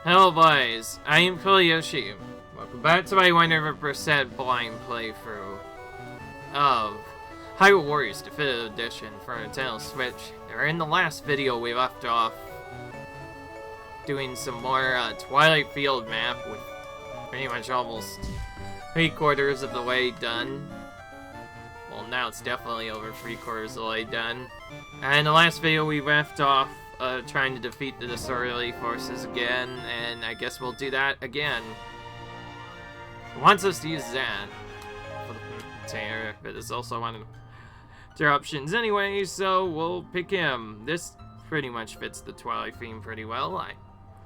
Hello boys, I am Yoshi. Welcome back to my 100% blind playthrough of Hyrule Warriors Definitive Edition for Nintendo Switch. In the last video we left off doing some more Twilight Field map with pretty much almost 3/4 of the way done. Well, now it's definitely over 3/4 of the way done. And in the last video we left off trying to defeat the disorderly forces again, and I guess we'll do that again. It wants us to use that for the container, but it's also one of their options anyway, so we'll pick him. This pretty much fits the Twilight theme pretty well, I'm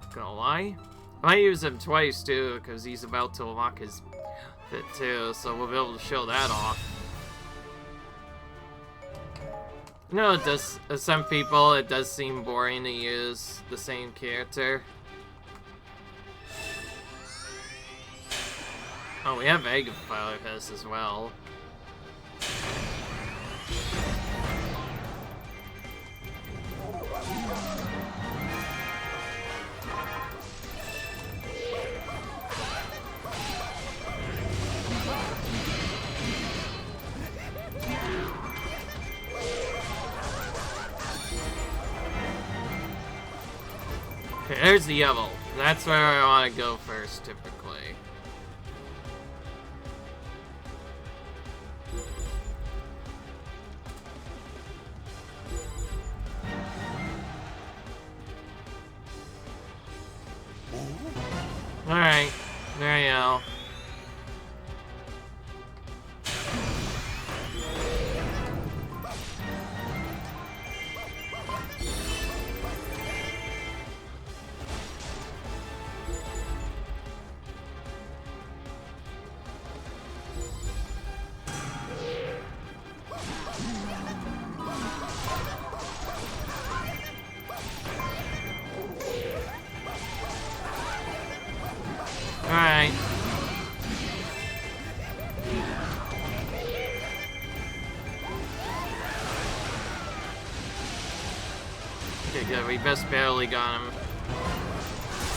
not gonna lie. I might use him twice too, because he's about to unlock his fit too, so we'll be able to show that off. You know, it does, some people, it does seem boring to use the same character. Oh, we have Egg Fire Fist as well. Okay, there's the yellow. That's where I want to go first, typically. Alright, there you go. Alright. Okay, good. We just barely got him.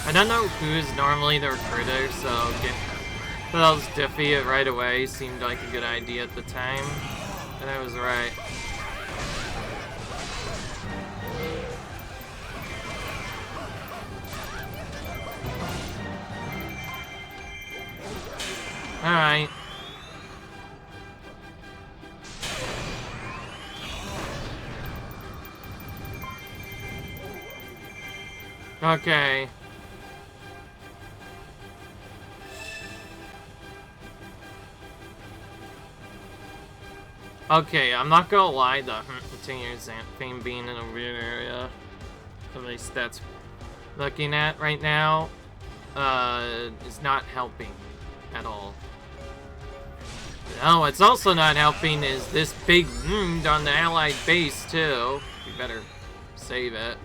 I don't know who's normally the recruiter, so those defeat it right away seemed like a good idea at the time. And I was right. Alright. Okay. Okay, I'm not gonna lie, the continuous theme being in a weird area, at least that's looking at right now, is not helping at all. No, what's also not helping is this big wound on the allied base too. We better save it.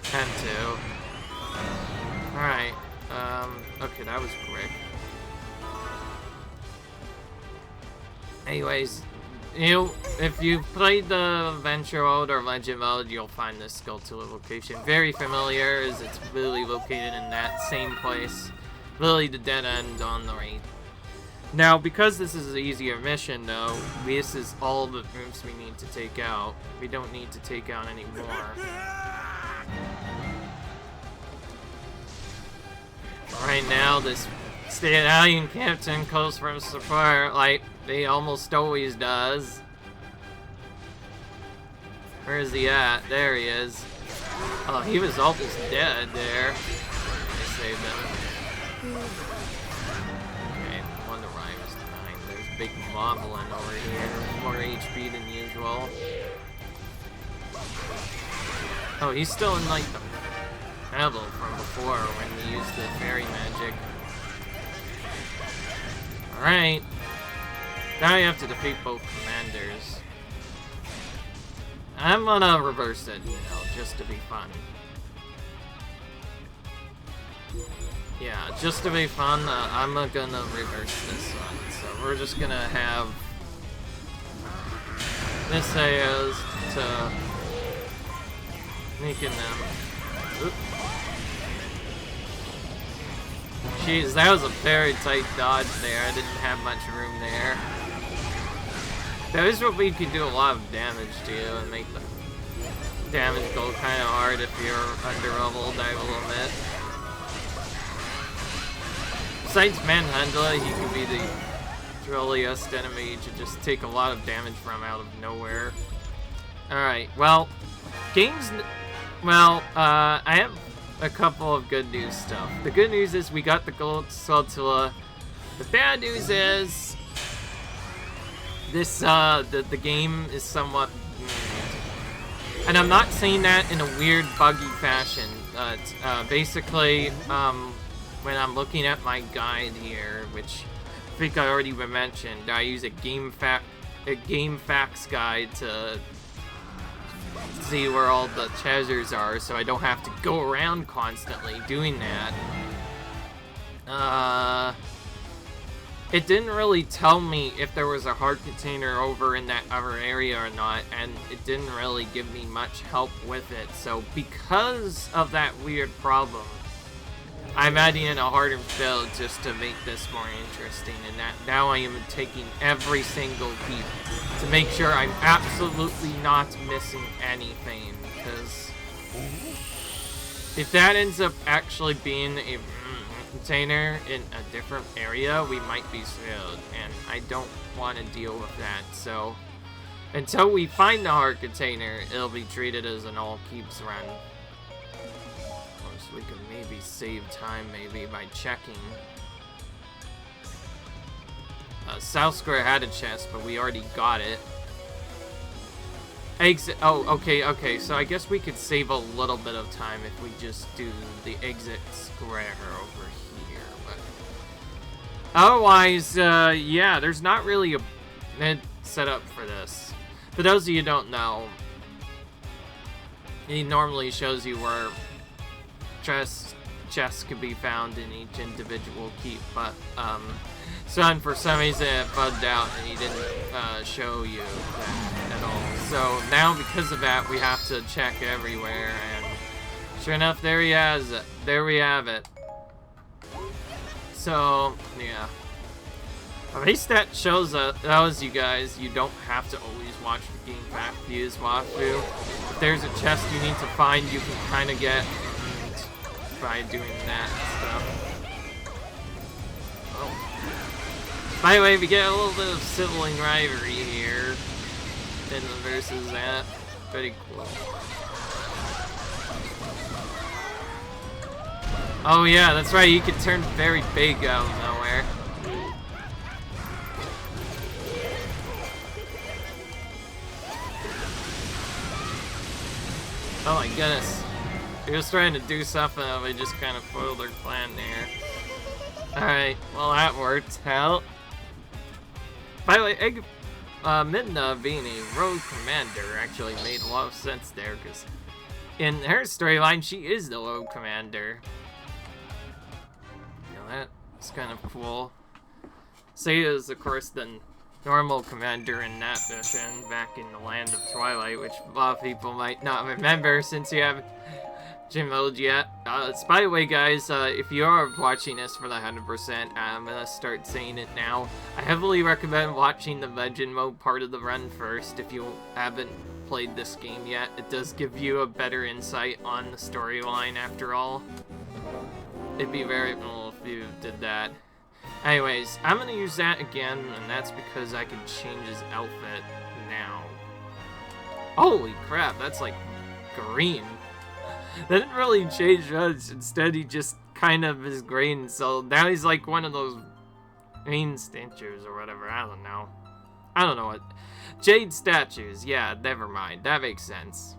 Tend to. Alright, okay, that was quick. Anyways, if you've played the Adventure mode or Legend mode, you'll find this Skulltulas location very familiar, as it's literally located in that same place. Literally the dead end on the right. Now, because this is an easier mission, though, this is all the rooms we need to take out. We don't need to take out any more. Right now, this stallion captain calls for support, like he almost always does. Where is he at? There he is. Oh, he was almost dead there. I saved him. Okay, one to Rhyme is 9. There's Big Moblin over here. More HP than usual. Oh, he's still in like the level from before when we used the fairy magic. Alright. Now you have to defeat both commanders. I'm gonna reverse it, just to be fun. Yeah, just to be fun, I'm gonna reverse this one. So we're just gonna have this as to making them. Oop. Jeez, that was a very tight dodge there. I didn't have much room there. That is what we can do a lot of damage to and make the damage go kind of hard if you're under leveled, I will admit. Besides Manhandla, he can be the drilliest enemy to just take a lot of damage from out of nowhere. Alright, well, I have a couple of good news stuff. The good news is we got the gold Skulltula. The bad news is this the game is somewhat and I'm not saying that in a weird buggy fashion, but basically when I'm looking at my guide here, which I think I already mentioned, I use a game facts guide to see where all the treasures are, so I don't have to go around constantly doing that. It didn't really tell me if there was a heart container over in that other area or not, and it didn't really give me much help with it. So because of that weird problem, I'm adding in a harder build just to make this more interesting, and that now I am taking every single peep to make sure I'm absolutely not missing anything, because if that ends up actually being a container in a different area, we might be screwed, and I don't want to deal with that. So until we find the heart container, it'll be treated as an all keeps run. So we can maybe save time maybe by checking. South Square had a chest, but we already got it. Exit. Oh, okay. So I guess we could save a little bit of time if we just do the exit square over here. But otherwise, yeah, there's not really a mid setup for this. For those of you who don't know, he normally shows you where chests could be found in each individual keep, but Son, for some reason, it bugged out and he didn't show you that at all. So now, because of that, we have to check everywhere, and sure enough, there he has it. There we have it. So yeah, at least that shows you guys, you don't have to always watch the game back views walkthrough. If there's a chest you need to find, you can kind of get by doing that stuff. Oh. By the way, we get a little bit of sibling rivalry here in the versus that. Pretty cool. Oh yeah, that's right, you can turn very big out of nowhere. Oh my goodness. He was trying to do something, and we just kind of foiled their plan there. Alright, well that worked out. By the way, Midna being a rogue commander actually made a lot of sense there, because in her storyline, she is the rogue commander. You know, that's kind of cool. Seiya is, of course, the normal commander in that mission back in the land of Twilight, which a lot of people might not remember since you haven't Jimmoed yet. By the way, guys, if you are watching this for the 100%, I'm gonna start saying it now. I heavily recommend watching the Legend mode part of the run first if you haven't played this game yet. It does give you a better insight on the storyline after all. It'd be very cool if you did that. Anyways, I'm gonna use that again, and that's because I can change his outfit now. Holy crap, that's like green. That didn't really change much. Instead, he just kind of is green, so now he's like one of those green statues or whatever. I don't know. I don't know what. Jade statues. Yeah, never mind. That makes sense.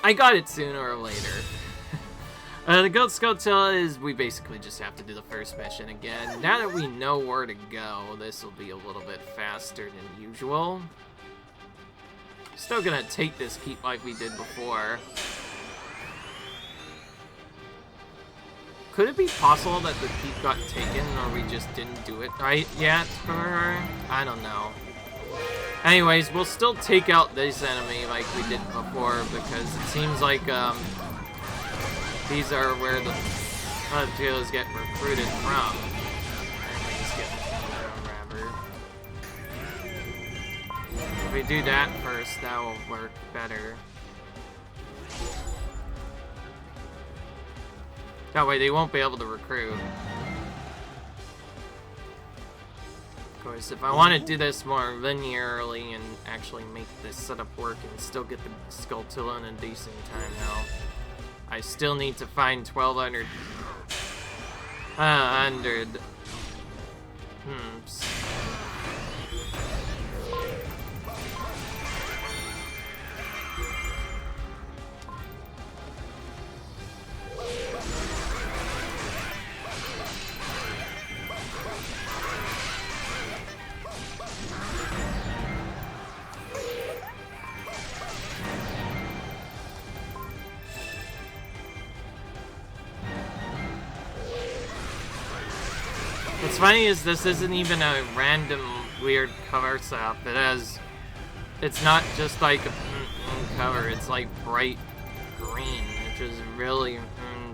I got it sooner or later. The Gold Skulltula is we basically just have to do the first mission again. Now that we know where to go, this will be a little bit faster than usual. Still gonna take this keep like we did before. Could it be possible that the keep got taken, or we just didn't do it right yet for her? I don't know. Anyways, we'll still take out this enemy like we did before, because it seems like these are where the Skulltulas get recruited from. Enemies get whatever. If we do that first, that will work better. That way they won't be able to recruit. Of course, if I want to do this more linearly and actually make this setup work and still get the Skulltula in a decent time now, I still need to find 1,200 What's funny is this isn't even a random weird cover setup. It's not just like a cover, it's like bright green, which is really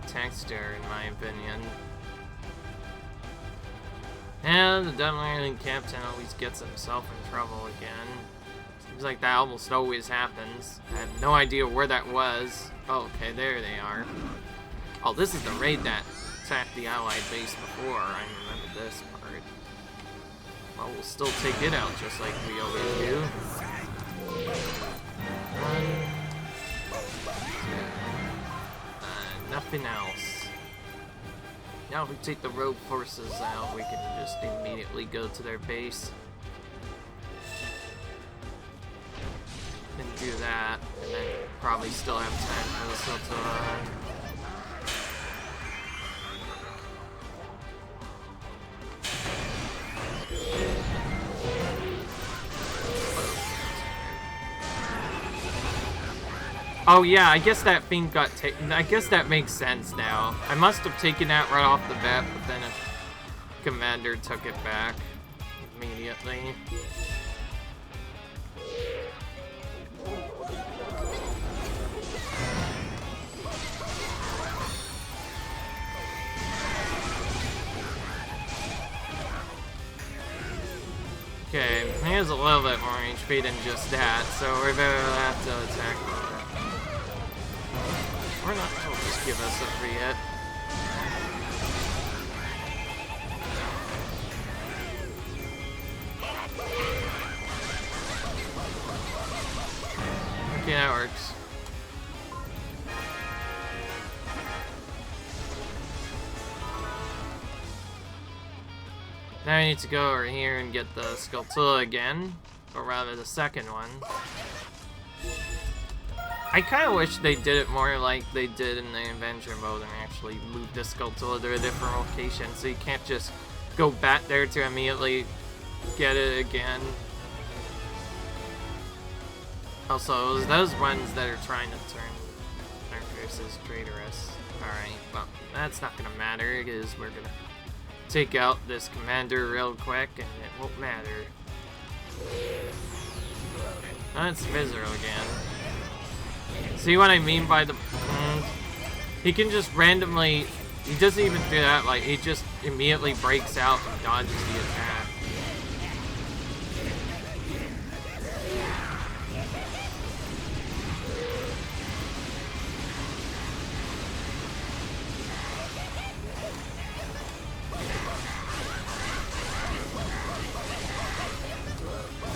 texture in my opinion. And the Devil Captain always gets himself in trouble again. Seems like that almost always happens. I have no idea where that was. Oh, okay, there they are. Oh, this is the raid that attacked the Allied base before. I remember this part. Well, we'll still take it out just like we always do. Nothing else. Now if we take the rogue forces out, we can just immediately go to their base. And do that, and then probably still have time for the Skulltula. Oh yeah, I guess that thing got taken. I guess that makes sense now. I must have taken that right off the bat, but then a commander took it back immediately. Okay, he has a little bit more HP than just that, so we're gonna have to attack that. Or not, he'll just give us a free hit. Okay, that works. Now I need to go over here and get the Skulltula again, or rather the second one. I kind of wish they did it more like they did in the adventure mode and actually moved the Skulltula to a different location, so you can't just go back there to immediately get it again. Also, it was those ones that are trying to turn our forces traitorous. Alright, well, that's not gonna matter, because we're gonna take out this commander real quick, and it won't matter. That's Visceral again. See what I mean by the... he can just randomly... He doesn't even do that, like, he just immediately breaks out and dodges the attack.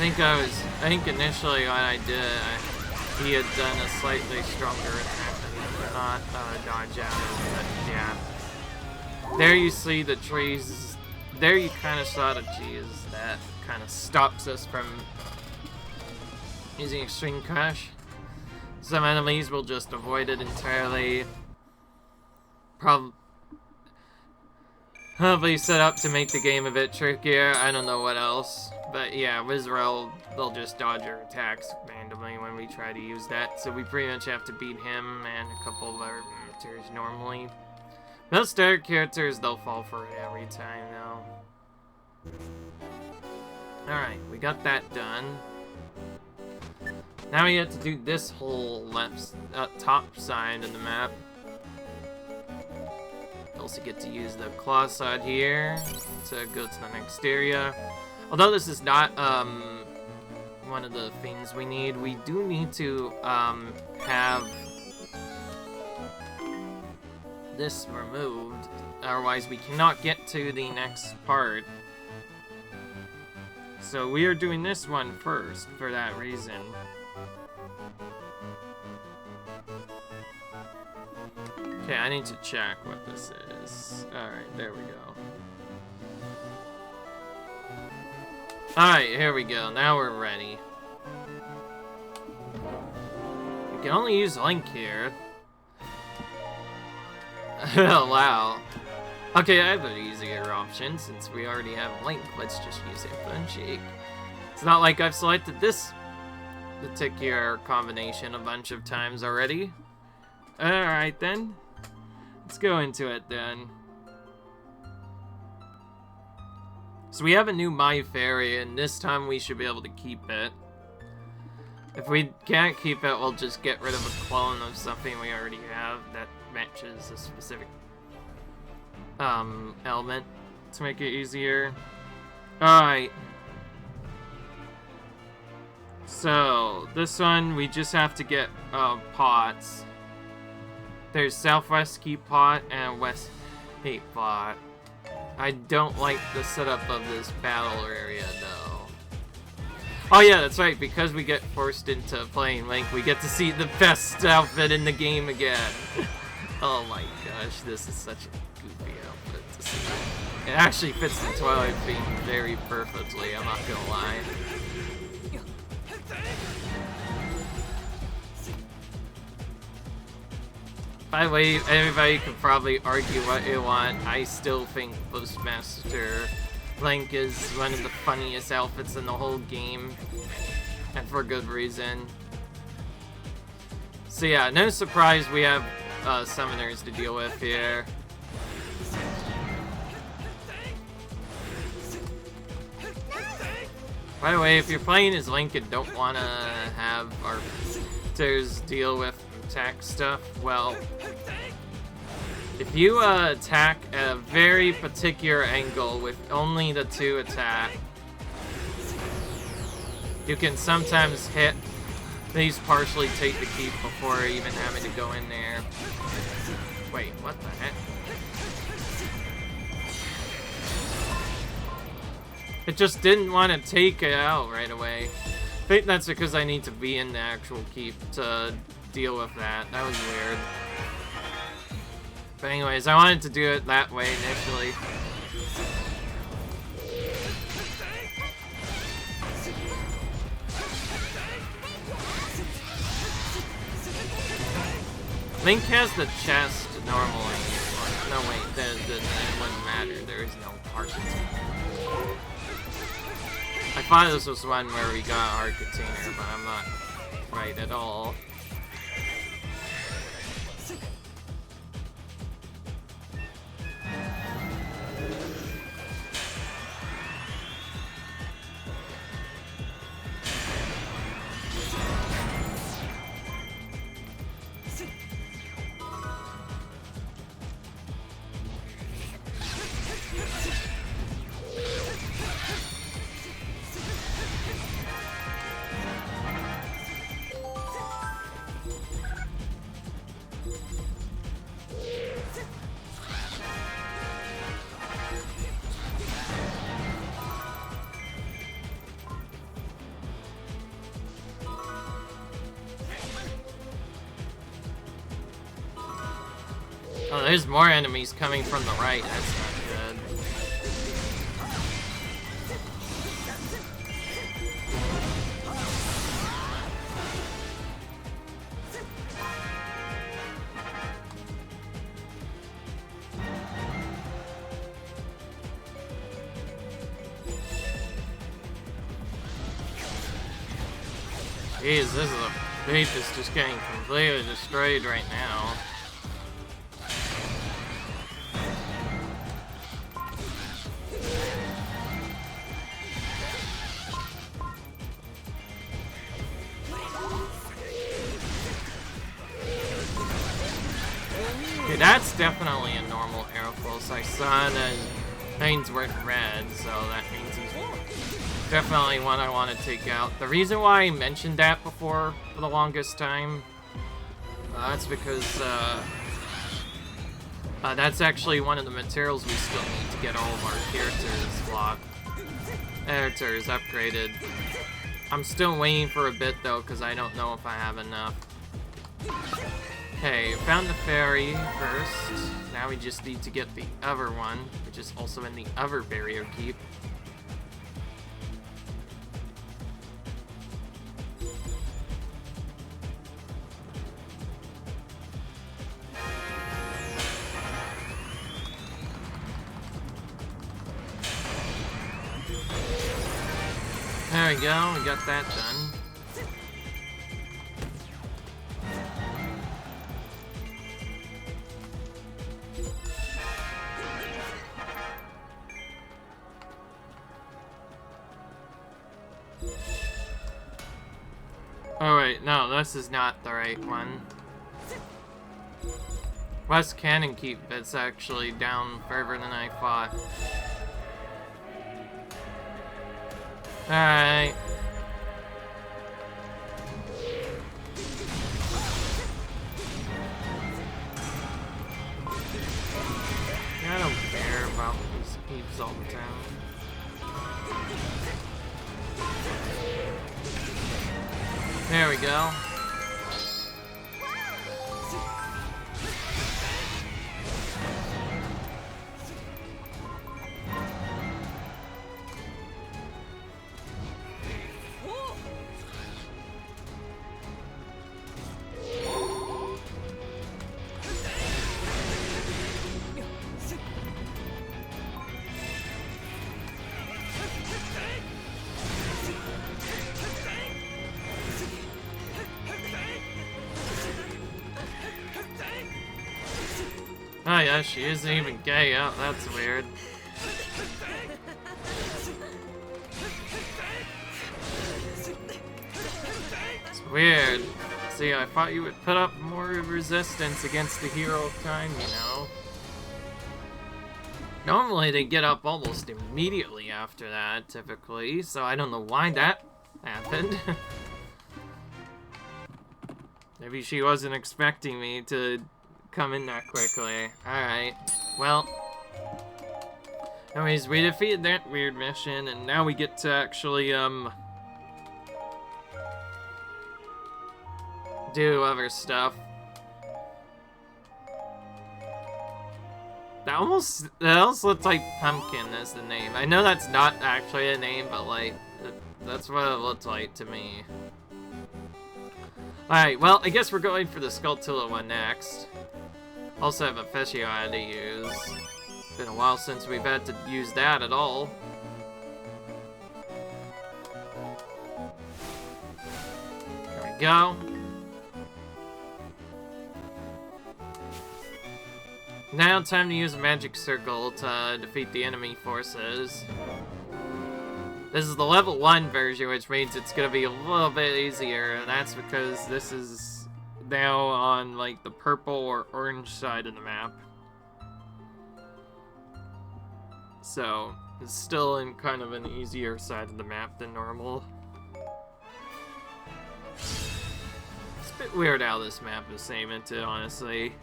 I think initially when I did it, he had done a slightly stronger attack and could not dodge out of it, but yeah. There you see the trees, there you kind of saw the cheese that kind of stops us from using Extreme Crash. Some enemies will just avoid it entirely. Probably set up to make the game a bit trickier, I don't know what else. But yeah, Visceral, they'll just dodge our attacks randomly when we try to use that, so we pretty much have to beat him and a couple of other characters normally. Most other characters, they'll fall for it every time though. Alright, we got that done. Now we have to do this whole left, top side of the map. also get to use the claw sword here to go to the next area. Although this is not one of the things we need, we do need to have this removed. Otherwise, we cannot get to the next part. So we are doing this one first for that reason. Okay, I need to check what this is. Alright, there we go. Alright, here we go. Now we're ready. We can only use Link here. Oh, wow. Okay, I have an easier option since we already have Link. Let's just use a Fun Shake. It's not like I've selected this particular combination a bunch of times already. Alright then. Let's go into it then. So we have a new My Fairy, and this time we should be able to keep it. If we can't keep it, we'll just get rid of a clone of something we already have that matches a specific element to make it easier. Alright. So, this one, we just have to get pots. There's Southwest Keep Pot and West Hate Pot. I don't like the setup of this battle area, though. Oh yeah, that's right, because we get forced into playing Link, we get to see the best outfit in the game again. Oh my gosh, this is such a goofy outfit to see. It actually fits the Twilight theme very perfectly, I'm not gonna lie. By the way, everybody can probably argue what you want. I still think Postmaster Link is one of the funniest outfits in the whole game. And for good reason. So yeah, no surprise we have summoners to deal with here. By the way, if you're playing as Link and don't want to have arbiters deal with attack stuff, well, if you attack at a very particular angle with only the 2 attack, you can sometimes hit these partially take the keep before even having to go in there. Wait, what the heck? It just didn't want to take it out right away. I think that's because I need to be in the actual keep to deal with that. That was weird. But anyways, I wanted to do it that way initially. Link has the chest normally. No wait, it wouldn't matter. There is no heart container. I thought this was one where we got a heart container, but I'm not right at all. Oh, there's more enemies coming from the right. That's not good. Jeez, this is a beat that's just getting completely destroyed right now. Okay, that's definitely a normal Aeropulse. I saw that Ainsworth red, so that means he's definitely one I want to take out. The reason why I mentioned that before for the longest time, that's because that's actually one of the materials we still need to get all of our characters upgraded. I'm still waiting for a bit though, because I don't know if I have enough. Okay, found the fairy first. Now we just need to get the other one, which is also in the other barrier keep. There we go, we got that done. Oh wait, no, this is not the right one. West Cannon Keep, it's actually down further than I thought. Alright. I don't care about these keeps all the time. There we go. Oh yeah, she isn't even gay. Oh, that's weird. It's weird. See, I thought you would put up more resistance against the hero of time, you know. Normally they get up almost immediately after that, typically, so I don't know why that happened. Maybe she wasn't expecting me to come in that quickly. Alright, well. Anyways, we defeated that weird mission, and now we get to actually, do other stuff. That almost looks like Pumpkin as the name. I know that's not actually a name, but like, that's what it looks like to me. Alright, well, I guess we're going for the Skulltula one next. Also have a Officio I had to use. Been a while since we've had to use that at all. There we go. Now time to use a magic circle to defeat the enemy forces. This is the level 1 version, which means it's gonna be a little bit easier, and that's because this is now on like the purple or orange side of the map. So it's still in kind of an easier side of the map than normal. It's a bit weird how this map is segmented, honestly.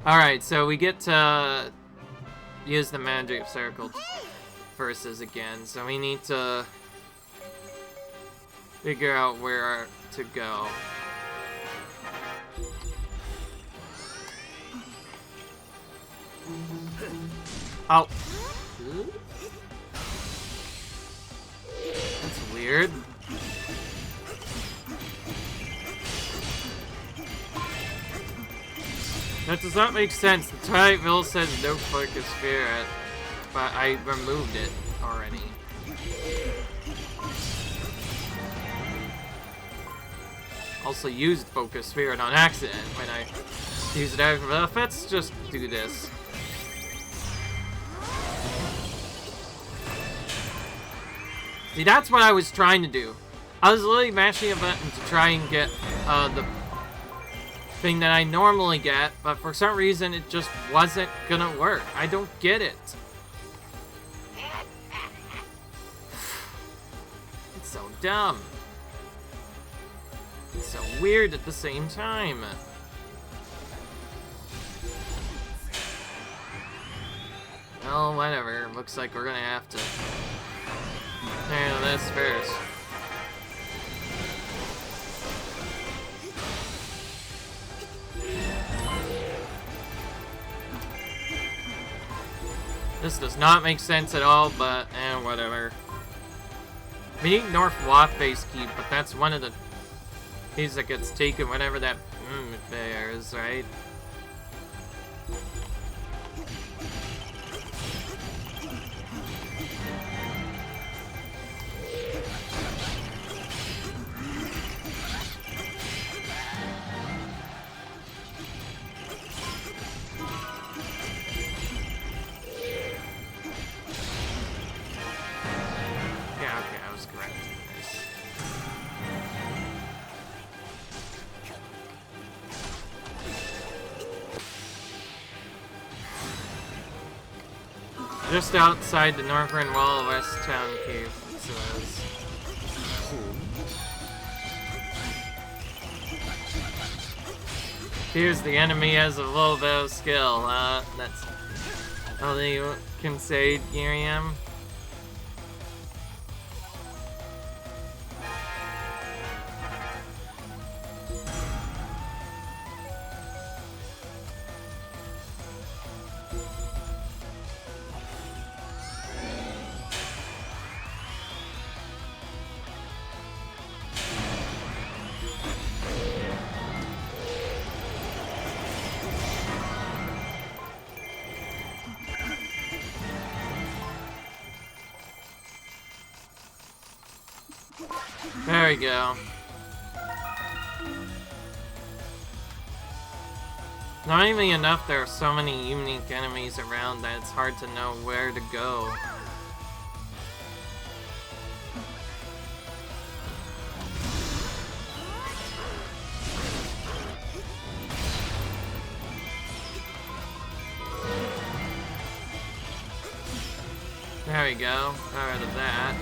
Alright, so we get to use the magic circle versus again, so we need to figure out where to go. Oh. That's weird. That does not make sense. The Twilight Bill says no focus sphere, but I removed it already. Also used focus sphere on accident when I used it out. Let's just do this. See, that's what I was trying to do. I was literally mashing a button to try and get thing that I normally get, but for some reason it just wasn't gonna work. I don't get it. It's so dumb. It's so weird at the same time. Well, whatever. Looks like we're gonna have to handle this first. This does not make sense at all, but whatever. We need North Waff-Base Keep, but that's one of the keys that gets taken whenever that there is, right? Just outside the northern wall of West Town Cave, it says. Here's the enemy has a little bit of skill. That's all you can say, Giriam. There we go. Not even enough, there are so many unique enemies around that it's hard to know where to go. There we go. Got rid of that.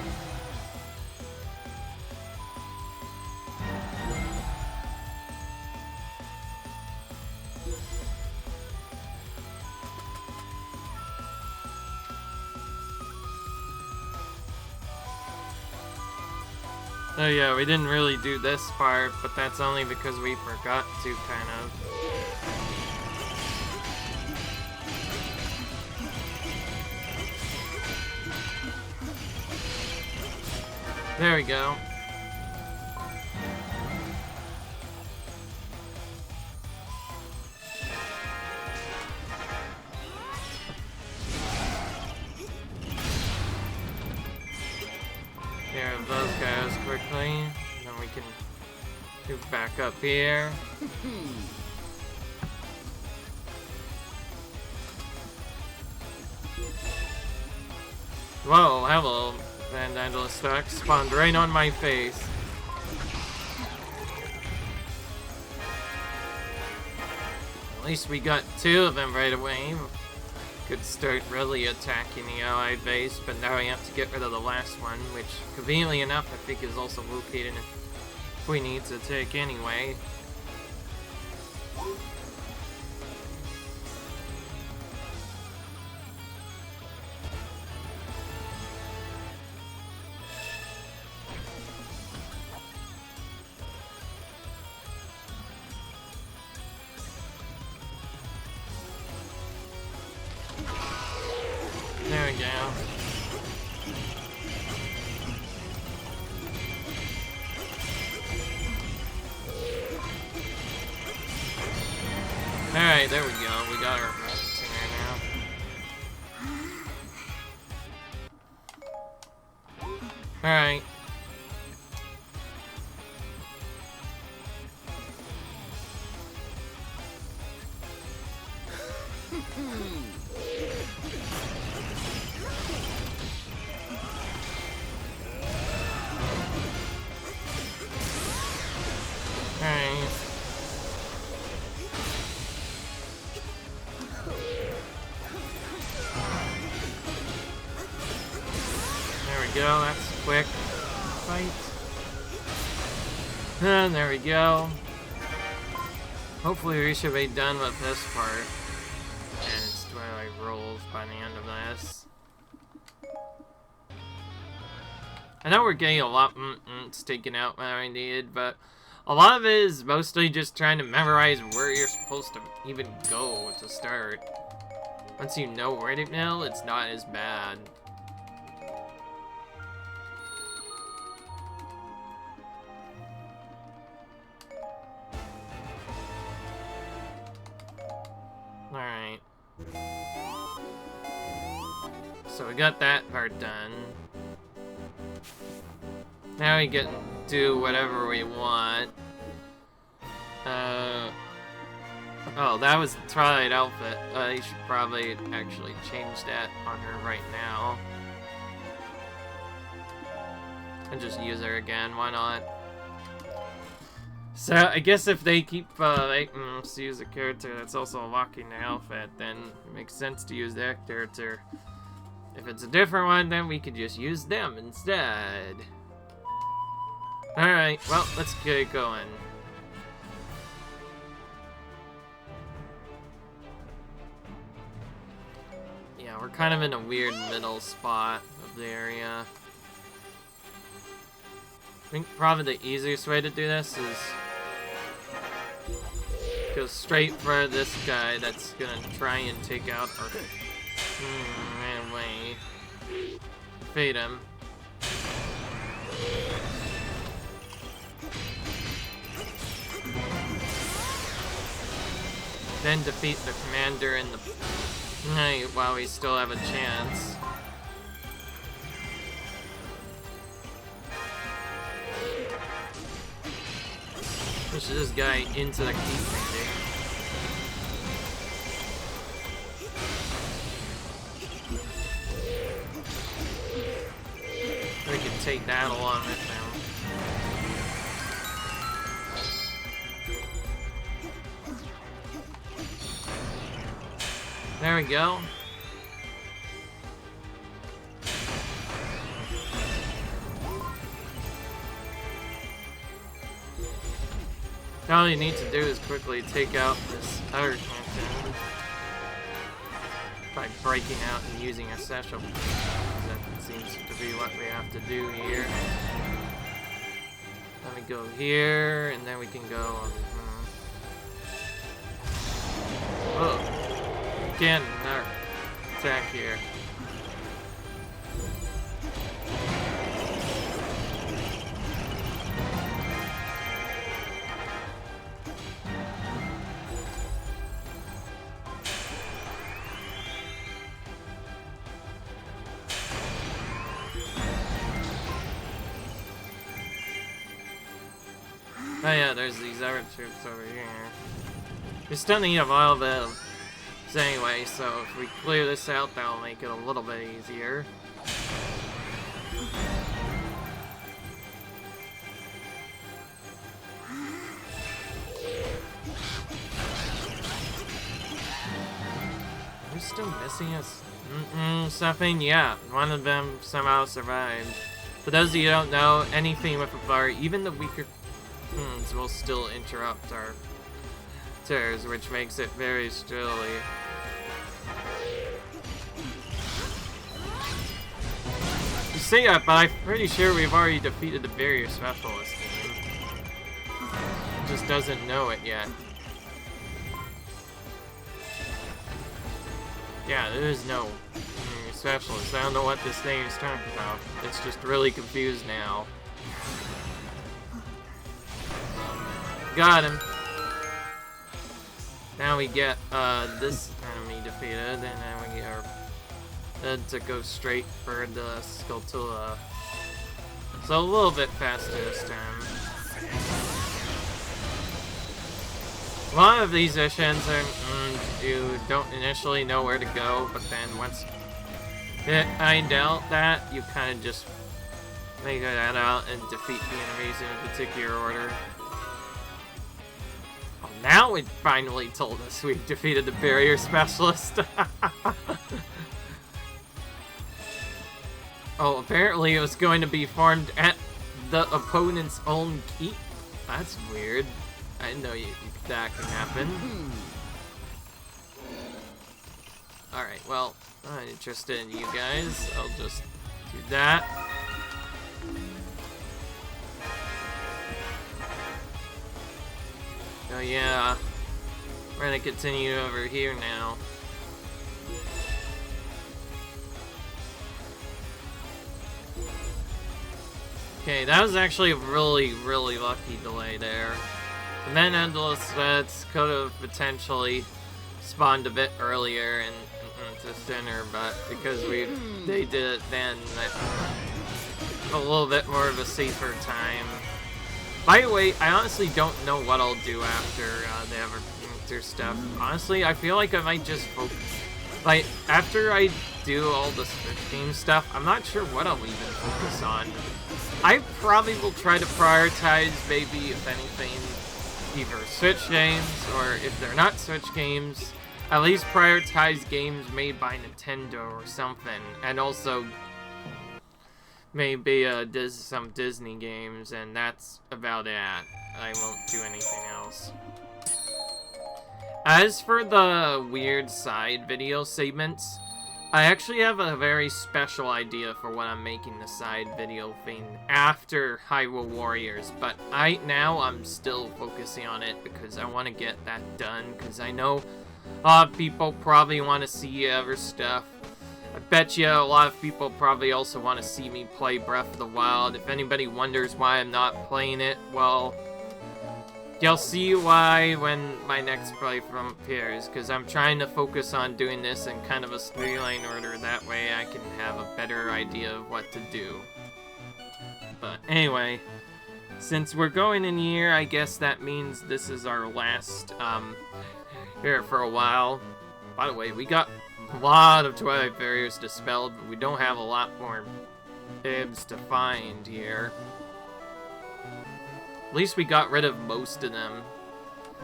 Oh yeah, we didn't really do this part, but that's only because we forgot to, kind of. There we go. Get rid of those guys quickly, then we can move back up here. Whoa, hello. Vandalus Duck spawned right on my face. At least we got two of them right away. Could start really attacking the allied base, but now we have to get rid of the last one, which, conveniently enough, I think is also located if we need to take anyway. There we go. Alright, there we go. We got our singer now. Alright. we go. That's quick. Fight. And there we go. Hopefully we should be done with this part. And it's Twilight rolls by the end of this. I know we're getting a lot taken out when I needed, but a lot of it is mostly just trying to memorize where you're supposed to even go to start. Once you know where to go, it's not as bad. Alright. So we got that part done. Now we get to do whatever we want. Oh, that was the Twilight outfit. I should probably actually change that on her right now. And just use her again, why not? So, I guess if they keep making us use a character that's also locking the outfit, then it makes sense to use that character. If it's a different one, then we could just use them instead. Alright, well, let's get going. Yeah, we're kind of in a weird middle spot of the area. I think probably the easiest way to do this is go straight for this guy that's gonna try and take out our... man, wait. Defeat him. Then defeat the commander in the night while we still have a chance. Push this guy into the keep painting. We can take that along with him. There we go. All you need to do is quickly take out this other champion by breaking out and using a special. That seems to be what we have to do here. Let me go here, and then we can go on. Oh. Again, another attack here. Oh yeah, there's these other troops over here. We still need a while bit of anyway, so if we clear this out, that'll make it a little bit easier. Are we still missing us? Something? Yeah, one of them somehow survived. For those of you who don't know, anything with a bar, even the weaker will still interrupt our tears, which makes it very silly. You say that, but I'm pretty sure we've already defeated the barrier specialist team. It just doesn't know it yet. Yeah, there is no specialist. I don't know what this thing is talking about. It's just really confused now. Got him. Now we get this enemy defeated, and then we are to go straight for the Skulltula. So a little bit faster this time. A lot of these missions are you don't initially know where to go, but then once you find out that, you kind of just figure that out and defeat the enemies in a particular order. Now it finally told us we've defeated the barrier specialist. Oh, apparently it was going to be farmed at the opponent's own keep. That's weird. I didn't know that could happen. Alright, well, I'm not interested in you guys. I'll just do that. Oh yeah, we're gonna continue over here now. Okay, that was actually a really, really lucky delay there. The men endless sets could have potentially spawned a bit earlier and to center, but because they did it then, a little bit more of a safer time. By the way, I honestly don't know what I'll do after the Everwinter stuff. Honestly, I feel like I might just focus. Like, after I do all the Switch game stuff, I'm not sure what I'll even focus on. I probably will try to prioritize, maybe, if anything, either Switch games, or if they're not Switch games, at least prioritize games made by Nintendo or something, and also maybe some Disney games, and that's about it. I won't do anything else. As for the weird side video segments, I actually have a very special idea for what I'm making the side video thing after Hyrule Warriors, but I'm still focusing on it because I want to get that done, because I know a lot of people probably want to see other stuff. I bet you a lot of people probably also want to see me play Breath of the Wild. If anybody wonders why I'm not playing it, well, you'll see why when my next playthrough appears, because I'm trying to focus on doing this in kind of a storyline order. That way I can have a better idea of what to do. But anyway, since we're going in here, I guess that means this is our last here for a while. By the way, we got a lot of Twilight barriers dispelled, but we don't have a lot more bibs to find here. At least we got rid of most of them.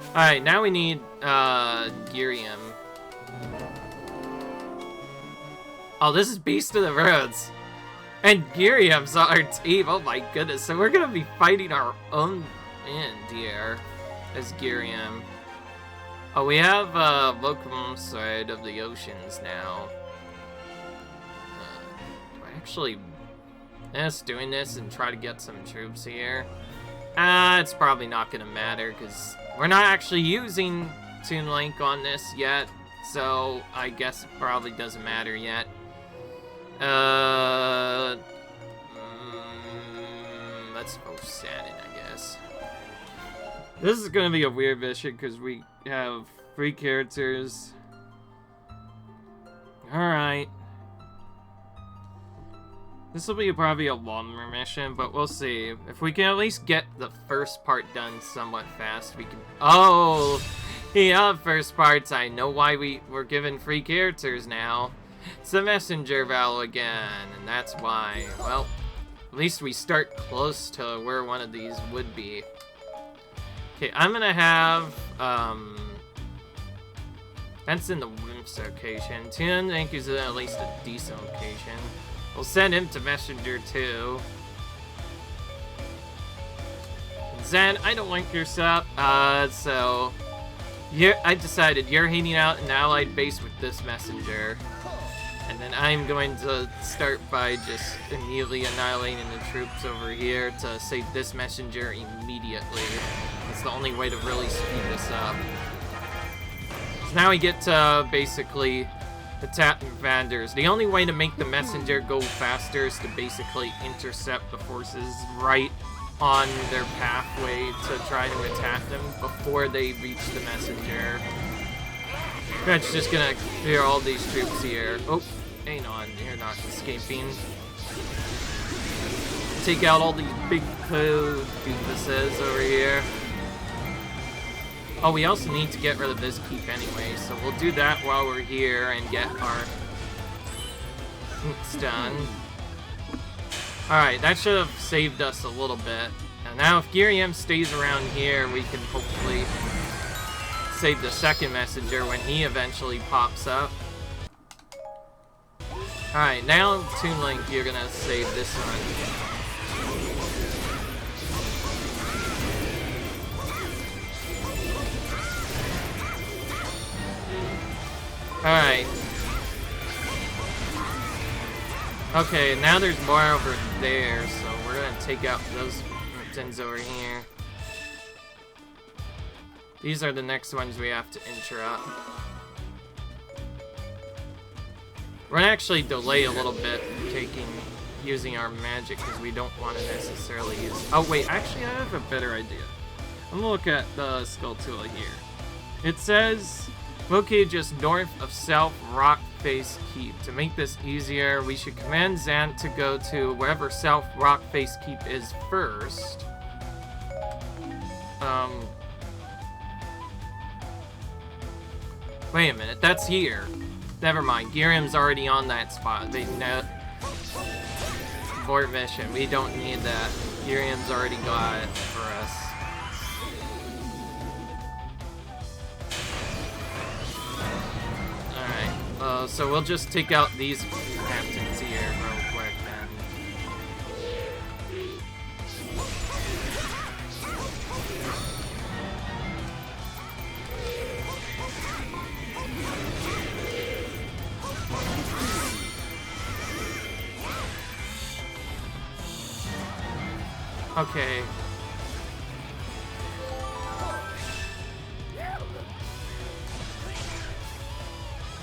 Alright, now we need Girium. Oh, this is Beast of the Roads. And Girium's on our team. Oh my goodness. So we're gonna be fighting our own end here as Girium. Oh, we have Locomotive Side of the Oceans now. Do I actually doing this and try to get some troops here? It's probably not gonna matter because we're not actually using Toon Link on this yet, so I guess it probably doesn't matter yet. Let's go Saturn, I guess. This is gonna be a weird mission because we have 3 characters. Alright. This will be probably a longer mission, but we'll see. If we can at least get the first part done somewhat fast, we can... Oh! Yeah, first parts. I know why we're given 3 characters now. It's the messenger battle again, and that's why. Well, at least we start close to where one of these would be. Okay, I'm gonna have, Fence in the Wimps location. Toon Link is at least a decent location. We'll send him to Messenger too. Zen, I don't like your stuff. So I decided you're hanging out an allied base with this messenger. And then I'm going to start by just immediately annihilating the troops over here to save this messenger immediately. It's the only way to really speed this up. So now we get to basically attack Vanders. The only way to make the messenger go faster is to basically intercept the forces right on their pathway to try to attack them before they reach the messenger. That's just gonna clear all these troops here. Oh, hang on, you're not escaping. Take out all these big doofuses over here. Oh, we also need to get rid of this keep anyway, so we'll do that while we're here and get our things done. Alright, that should have saved us a little bit. And now if Girium stays around here, we can hopefully save the second messenger when he eventually pops up. Alright, now Toon Link, you're gonna save this one. Alright. Okay, now there's more over there, so we're gonna take out those things over here. These are the next ones we have to interrupt. We're gonna actually delay a little bit using our magic because we don't want to necessarily use. Oh wait, actually I have a better idea. I'm gonna look at the Skulltula here. It says located just north of South Rock Face Keep. To make this easier, we should command Zant to go to wherever South Rock Face Keep is first. Wait a minute, that's here. Never mind, Girium's already on that spot. They know. Abort mission, we don't need that. Girium's already got it for us. Alright, so we'll just take out these captains here real quick then. Okay.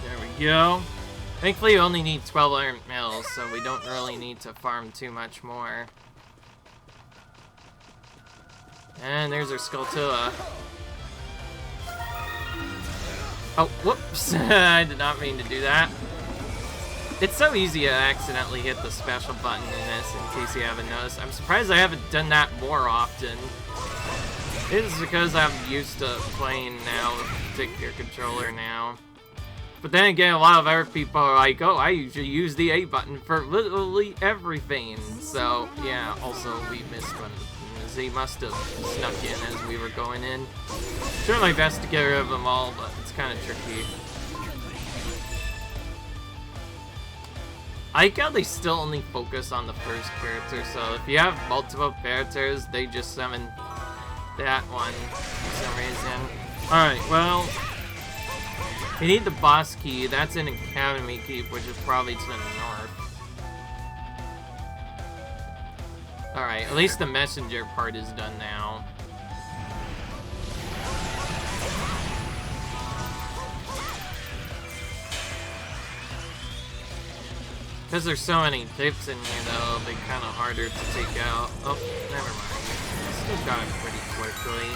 There we go. Thankfully, we only need 12 iron mills, so we don't really need to farm too much more. And there's our Skulltula. Oh, whoops. I did not mean to do that. It's so easy to accidentally hit the special button in this, in case you haven't noticed. I'm surprised I haven't done that more often. It is because I'm used to playing now with a particular controller now. But then again, a lot of other people are like, oh, I usually use the A button for literally everything. So, yeah, also we missed one. They must have snuck in as we were going in. Trying my best to get rid of them all, but it's kind of tricky. I like how they still only focus on the first character, so if you have multiple characters, they just summon that one for some reason. Alright, well, we need the boss key. That's an Academy Keep, which is probably to the north. Alright, at least the messenger part is done now. Because there's so many tips in here, though, they're kind of harder to take out. Oh, never mind. Still got it pretty quickly.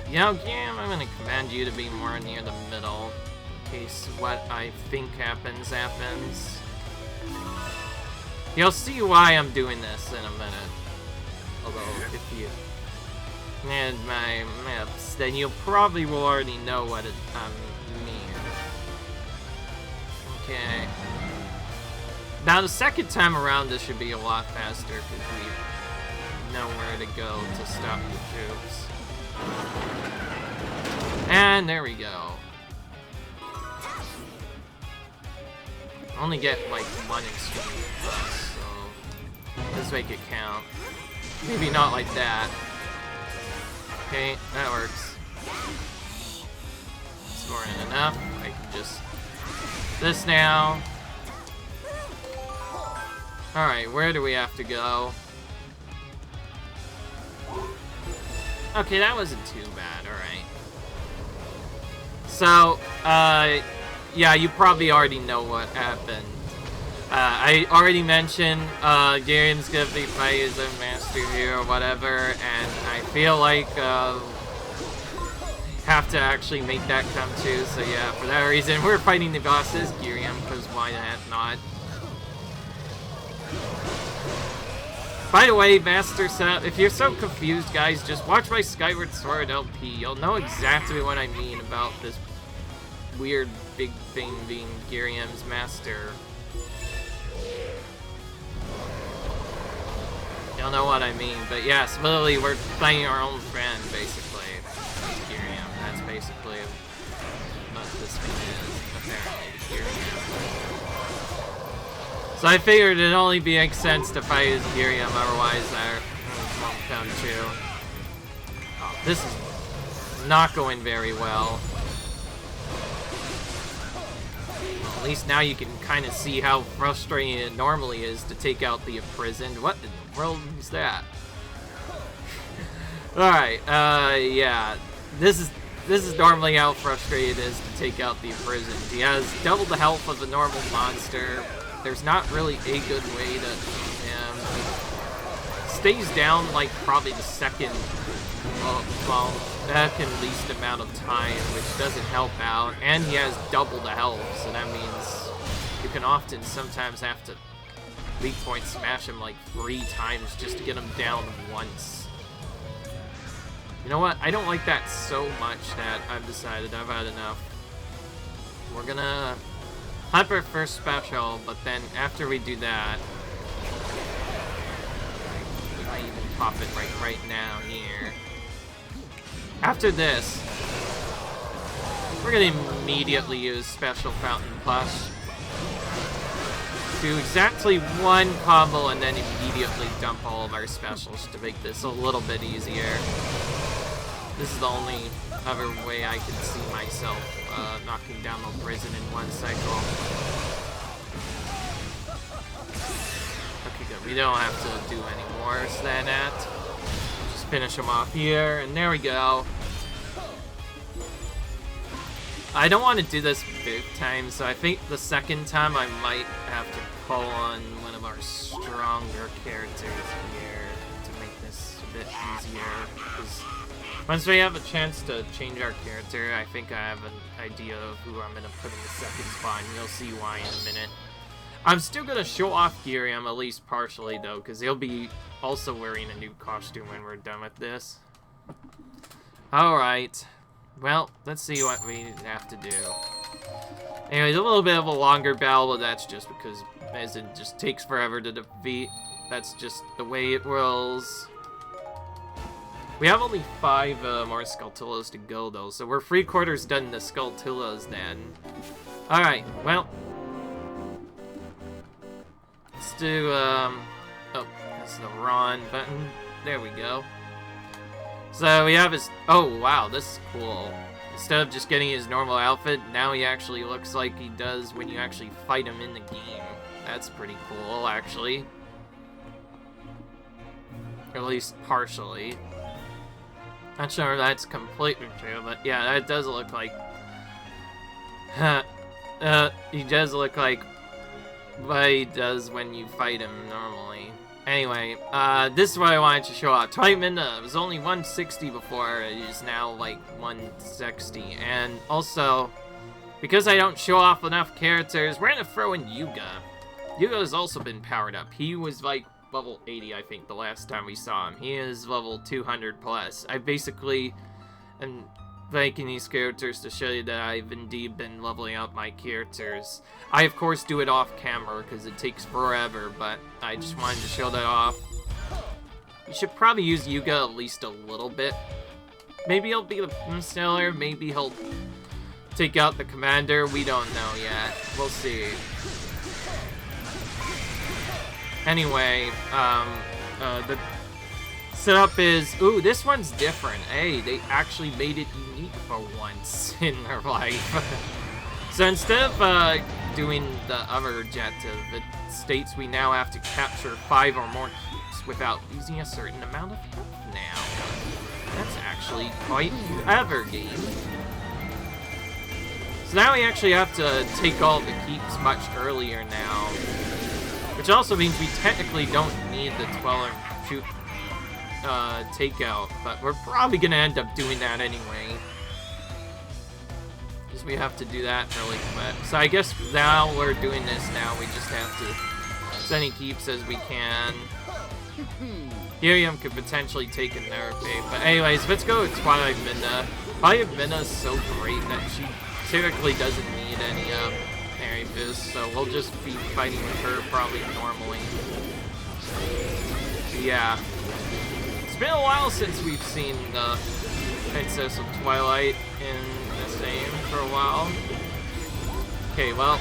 Yeah, I'm gonna command you to be more near the middle, in case what I think happens. You'll see why I'm doing this in a minute. Although, if you read my maps, then you probably will already know what it means. Okay. Now, the second time around, this should be a lot faster, because we know where to go to stop the troops. And there we go. Only get like one extreme plus, so let's make it count. Maybe not like that. Okay, that works. It's more than enough. I can just this now. Alright, where do we have to go? Okay, that wasn't too bad, alright. So, yeah, you probably already know what happened. I already mentioned Garium's gonna be fighting as a master here or whatever, and I feel like have to actually make that come true. So yeah, for that reason, we're fighting the boss as Girium, because why not? By the way, Master Set, if you're so confused, guys, just watch my Skyward Sword LP. You'll know exactly what I mean about this weird big thing being Girium's master. You'll know what I mean. But yes, literally, we're playing our own friend, basically. Kyrium. That's basically what this thing is, apparently, Kyrium. So I figured it'd only make sense to fight as Kyrium, otherwise that won't come true. Oh, this is not going very well. At least now you can kind of see how frustrating it normally is to take out the imprisoned. What in the world is that? Alright, yeah. This is normally how frustrating it is to take out the imprisoned. He has double the health of a normal monster. There's not really a good way to beat him. He stays down like probably the second least amount of time, which doesn't help out, and he has double the health, so that means you can often sometimes have to weak point smash him like 3 times just to get him down once. You know what? I don't like that so much that I've decided I've had enough. We're gonna hype our first special, but then after we do that, we might even pop it right now here. After this, we're gonna immediately use Special Fountain Plus. Do exactly 1 combo and then immediately dump all of our specials to make this a little bit easier. This is the only other way I can see myself knocking down the prison in 1 cycle. Okay, good. We don't have to do any more than that. Just finish him off here, and there we go. I don't want to do this big time, so I think the second time I might have to call on one of our stronger characters here to make this a bit easier. Because once we have a chance to change our character, I think I have an idea of who I'm going to put in the second spot, and you'll see why in a minute. I'm still going to show off Kyrium, at least partially, though, because he'll be also wearing a new costume when we're done with this. Alright. Well, let's see what we have to do. Anyways, a little bit of a longer battle, but that's just because it just takes forever to defeat. That's just the way it rolls. We have only 5 more Skulltulas to go, though, so we're 3/4 done the Skulltulas then. Alright, well. Let's do, oh, that's the wrong button. There we go. So we have his, oh wow, this is cool. Instead of just getting his normal outfit, now he actually looks like he does when you actually fight him in the game. That's pretty cool, actually. Or at least partially. Not sure if that's completely true, but yeah, that does look like... he does look like what he does when you fight him normally. Anyway, this is what I wanted to show off. Twilight Midna was only 160 before, it is now like 160. And also, because I don't show off enough characters, we're gonna throw in Yuga. Yuga's also been powered up. He was like level 80, I think, the last time we saw him. He is level 200 plus. I basically am making these characters to show you that I've indeed been leveling up my characters. I, of course, do it off camera because it takes forever, but I just wanted to show that off. You should probably use Yuga at least a little bit. Maybe he'll be the Sailor, maybe he'll take out the Commander. We don't know yet. We'll see. Anyway, the setup is... Ooh, this one's different. Hey, they actually made it unique for once in their life. So instead of doing the other objective, it states we now have to capture 5 or more cubes without using a certain amount of health now. That's actually quite clever, game. So now we actually have to take all the keeps much earlier now. Which also means we technically don't need the 12 shoot takeout, but we're probably gonna end up doing that anyway. Because we have to do that really quick. So I guess now we're doing this now, we just have to as many keeps as we can. Kyrium could potentially take a nerf bait, but anyways, let's go with Twilight Midna. Twilight Midna is so great that she typically doesn't need any parry boost, so we'll just be fighting with her probably normally. yeah. It's been a while since we've seen the Princess of Twilight in this game for a while. Okay, well,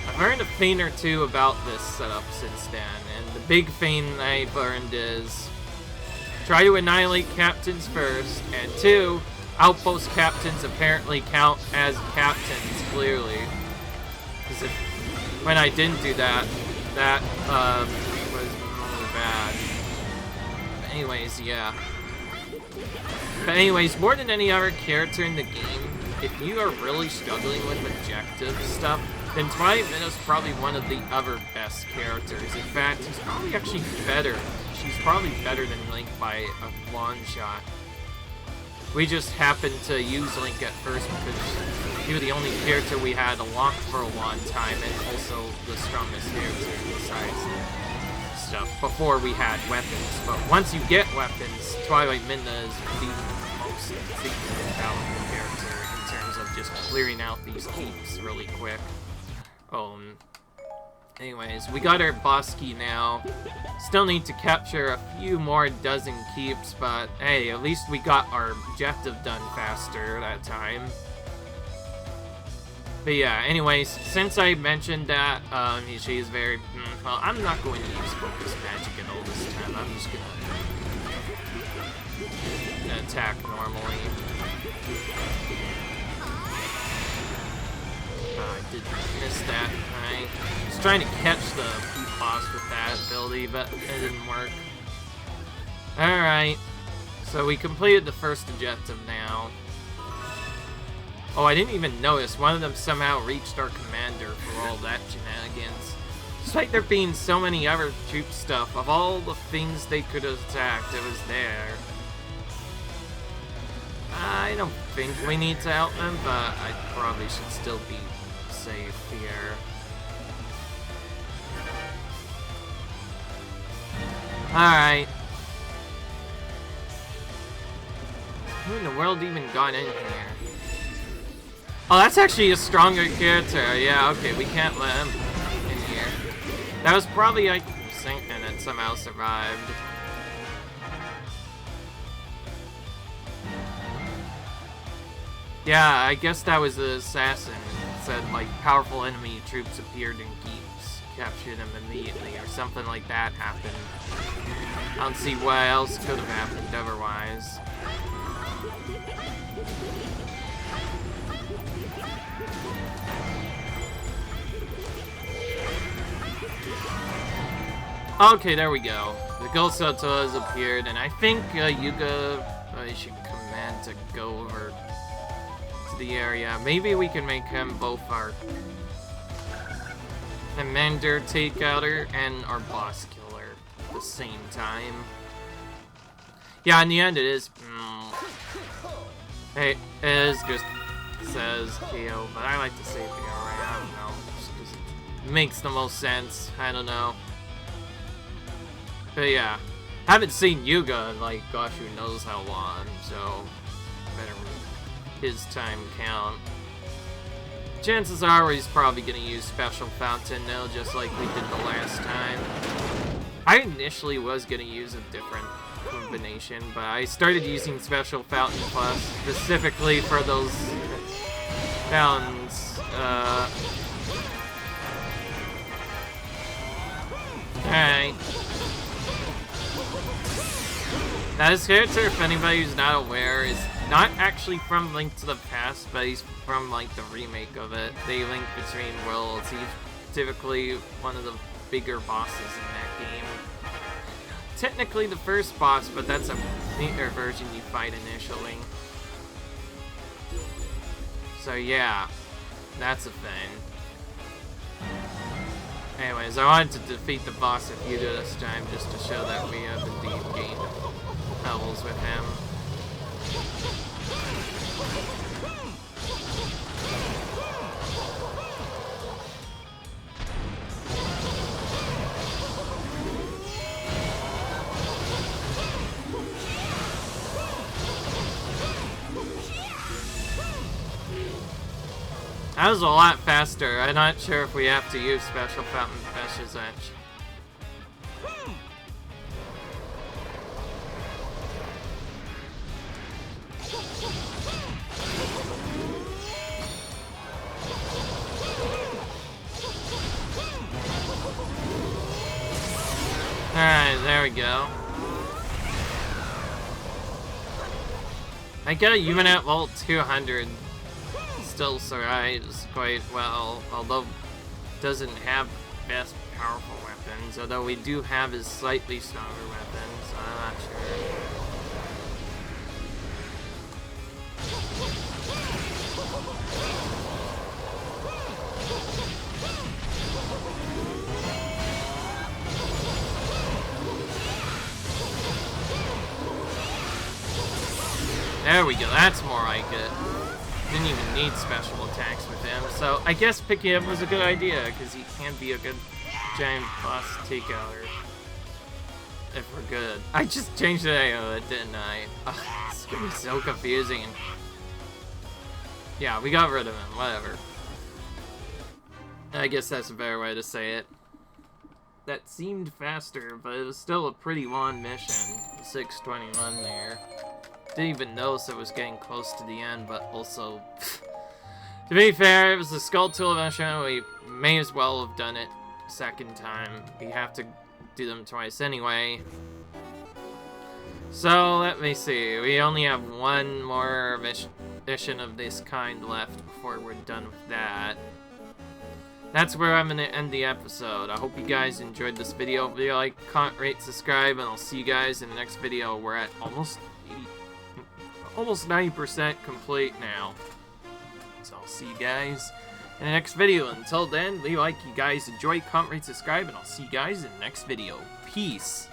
I've learned a thing or two about this setup since then, and the big thing I learned is try to annihilate captains first, and 2, outpost captains apparently count as captains, clearly. Because when I didn't do that, that was really bad. But anyways, yeah. But anyways, more than any other character in the game, if you are really struggling with objective stuff, then Twilight is probably one of the other best characters. In fact, he's probably actually better. She's probably better than Link by a long shot. We just happened to use Link at first because he was the only character we had unlocked for a long time, and also the strongest character besides stuff before we had weapons. But once you get weapons, Twilight Midna is the most insignificant powerful character in terms of just clearing out these keeps really quick. Anyways, we got our boss key now. Still need to capture a few more dozen keeps, but hey, at least we got our objective done faster that time. But yeah, anyways, since I mentioned that, she's very, well, I'm not going to use Focus Magic at all this time. I'm just gonna attack normally. I did miss that. I was trying to catch the boss with that ability, but it didn't work. Alright, so we completed the first objective now. Oh, I didn't even notice. One of them somehow reached our commander for all that shenanigans. Despite there being so many other troop stuff, of all the things they could have attacked, it was there. I don't think we need to help them, but I probably should still be safe here. Alright. Who in the world even got in here? Oh, that's actually a stronger character. Yeah, okay, we can't let him in here. That was probably like sync and it somehow survived. Yeah, I guess that was the assassin. It said, like, powerful enemy troops appeared in keeps. Capture them immediately, or something like that happened. I don't see what else could have happened otherwise. Okay, there we go. The Skulltulas has appeared, and I think Yuga should command to go over to the area. Maybe we can make him both our commander takeouter and our boss killer at the same time. Yeah, in the end it is... Hey, it is just says KO, but I like to say KO, right? I don't know. It makes the most sense. I don't know. But yeah, haven't seen Yuga in, like, gosh, who knows how long, so better his time count. Chances are he's probably gonna use Special Fountain now, just like we did the last time. I initially was gonna use a different combination, but I started using Special Fountain Plus specifically for those fountains. Alright. Now this character, if anybody who's not aware, is not actually from Link to the Past, but he's from, like, the remake of it. They link between worlds. He's typically one of the bigger bosses in that game. Technically the first boss, but that's a neater version you fight initially. So yeah, that's a thing. Anyways, I wanted to defeat the boss of Yuga this time, just to show that we have indeed gained levels with him. That was a lot faster. I'm not sure if we have to use Special Fountain Passages. Alright, there we go. I got even at vault 200 still survives quite well, although doesn't have best powerful weapons, although we do have his slightly stronger weapons, so I'm not sure. There we go, that's more like it. Didn't even need special attacks with him, so I guess picking him was a good idea, because he can be a good giant boss takeouter. If we're good. I just changed the name of it, didn't I? Ugh, it's gonna be so confusing. Yeah, we got rid of him, whatever. I guess that's a better way to say it. That seemed faster, but it was still a pretty long mission. 621 there. Didn't even notice it was getting close to the end, but also, to be fair, it was the Skulltulas mission. We may as well have done it a second time. We have to do them twice anyway. So, let me see. We only have one more mission of this kind left before we're done with that. That's where I'm going to end the episode. I hope you guys enjoyed this video. If you like, comment, rate, subscribe, and I'll see you guys in the next video. We're at almost 90% complete now. So I'll see you guys in the next video. Until then, leave a like, you guys enjoy, comment, rate, subscribe, and I'll see you guys in the next video. Peace.